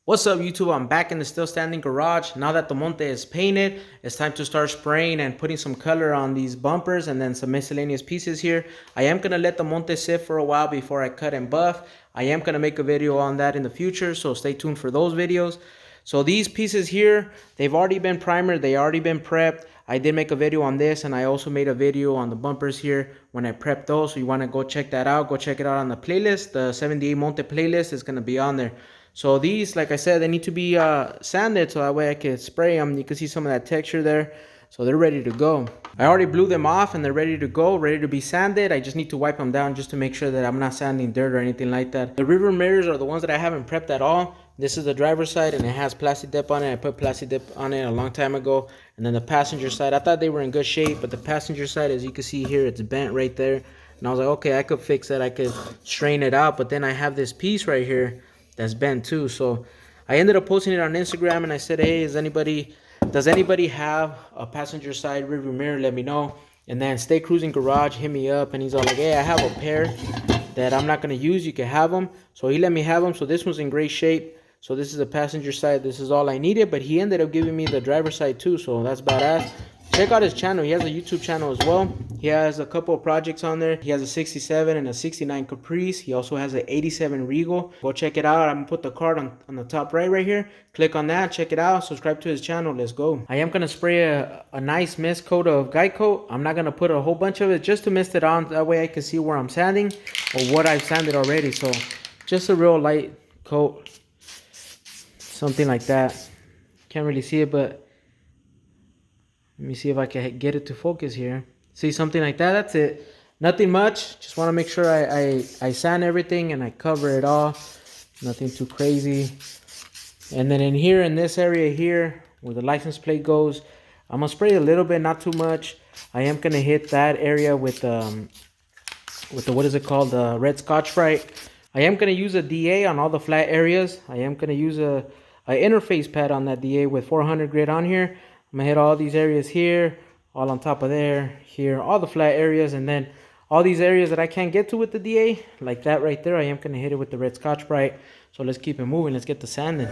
What's up, YouTube? I'm back in the still standing garage. Now that the Monte is painted, it's time to start spraying and putting some color on these bumpers and then some miscellaneous pieces here. I am going to let the Monte sit for a while before I cut and buff. I am going to make a video on that in the future, so stay tuned for those videos. So these pieces here, they've already been primered, they already been prepped. I did make a video on this, and I also made a video on the bumpers here when I prepped those. So you want to go check that out. Go check it out on the playlist. The 78 Monte playlist is going to be on there. So these, like I said, they need to be sanded so that way I can spray them. You can see some of that texture there. So they're ready to go. I already blew them off and they're ready to go, ready to be sanded. I just need to wipe them down just to make sure that I'm not sanding dirt or anything like that. The rear mirrors are the ones that I haven't prepped at all. This is the driver's side and it has plastic dip on it. I put plastic dip on it a long time ago. And then the passenger side, I thought they were in good shape, but the passenger side, as you can see here, it's bent right there. And I was like, okay, I could fix that. I could strain it out. But then I have this piece right here that's bent too. So I ended up posting it on Instagram and I said, hey, does anybody have a passenger side rear view mirror? Let me know. And then Stay Cruising Garage hit me up and he's all like, hey, I have a pair that I'm not going to use. You can have them. So he let me have them. So this one's in great shape. So this is the passenger side. This is all I needed, but he ended up giving me the driver's side too. So that's badass. Check out his channel. He has a YouTube channel as well. He has a couple of projects on there. He has a 67 and a 69 Caprice. He also has an 87 Regal. Go check it out. I'm going to put the card on the top right here. Click on that. Check it out. Subscribe to his channel. Let's go. I am going to spray a nice mist coat of guide coat. I'm not going to put a whole bunch of it just to mist it on. That way I can see where I'm sanding or what I've sanded already. So just a real light coat. Something like that. Can't really see it, but let me see if I can get it to focus here. See, something like that. That's it. Nothing much. Just want to make sure I sand everything and I cover it all. Nothing too crazy. And then in here, in this area here, where the license plate goes, I'm going to spray a little bit, not too much. I am going to hit that area with the, what is it called? The red Scotch-Brite. I am going to use a DA on all the flat areas. I am going to use a interface pad on that DA with 400 grit on here. I'm going to hit all these areas here, all on top of there, here, all the flat areas, and then all these areas that I can't get to with the DA, like that right there, I am going to hit it with the red Scotch-Brite. So let's keep it moving. Let's get the sanding.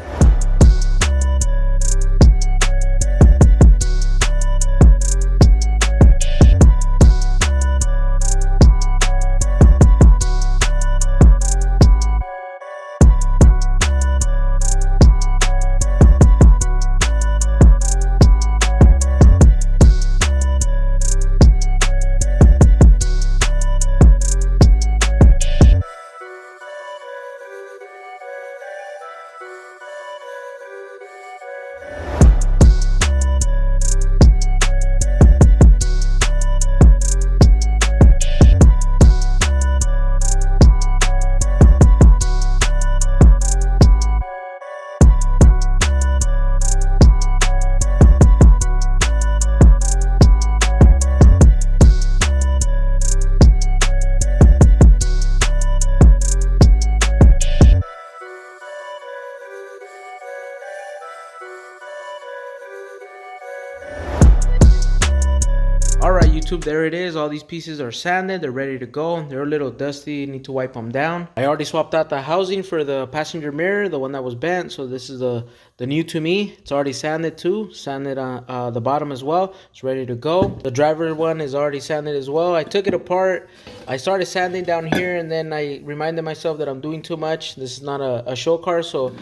Alright, YouTube, there it is. All these pieces are sanded. They're ready to go. They're a little dusty. Need to wipe them down. I already swapped out the housing for the passenger mirror, the one that was bent. So this is the new to me. It's already sanded too. Sanded on the bottom as well. It's ready to go. The driver one is already sanded as well. I took it apart. I started sanding down here and then I reminded myself that I'm doing too much. This is not a show car, so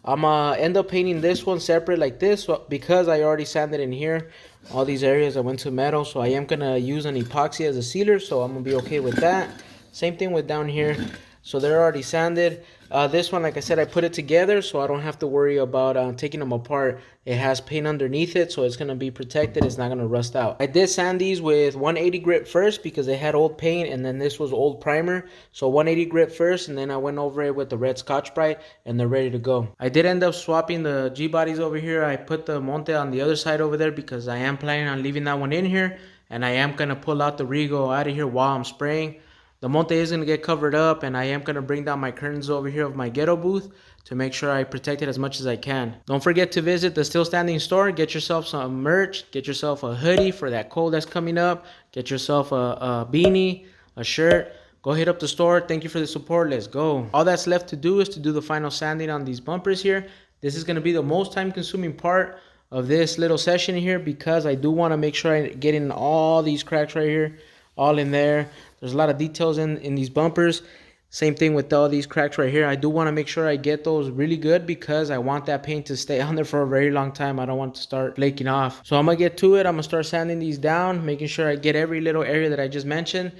I'm gonna end up painting this one separate like this because I already sanded in here. All these areas I went to metal, so I am gonna use an epoxy as a sealer, so I'm gonna be okay with that. Same thing with down here. So they're already sanded. This one, like I said, I put it together so I don't have to worry about taking them apart. It has paint underneath it, so it's going to be protected. It's not going to rust out. I did sand these with 180 grit first because they had old paint, and then this was old primer. So 180 grit first, and then I went over it with the red Scotch-Brite, and they're ready to go. I did end up swapping the G-bodies over here. I put the Monte on the other side over there because I am planning on leaving that one in here, and I am going to pull out the Regal out of here while I'm spraying. The Monte is going to get covered up, and I am going to bring down my curtains over here of my ghetto booth to make sure I protect it as much as I can. Don't forget to visit the Still Standing store. Get yourself some merch. Get yourself a hoodie for that cold that's coming up. Get yourself a beanie, a shirt. go hit up the store. Thank you for the support. Let's go. All that's left to do is to do the final sanding on these bumpers here. This is going to be the most time consuming part of this little session here, because I do want to make sure I get in all these cracks right here, all in there. There's a lot of details in these bumpers. Same thing with all these cracks right here. I do want to make sure I get those really good, because I want that paint to stay on there for a very long time. I don't want to start flaking off. So I'm going to get to it. I'm going to start sanding these down, making sure I get every little area that I just mentioned.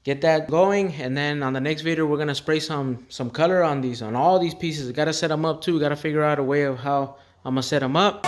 Get that going, and then on the next video we're going to spray some color on these, on all these pieces. I got to set them up too. Got to figure out a way of how I'm going to set them up.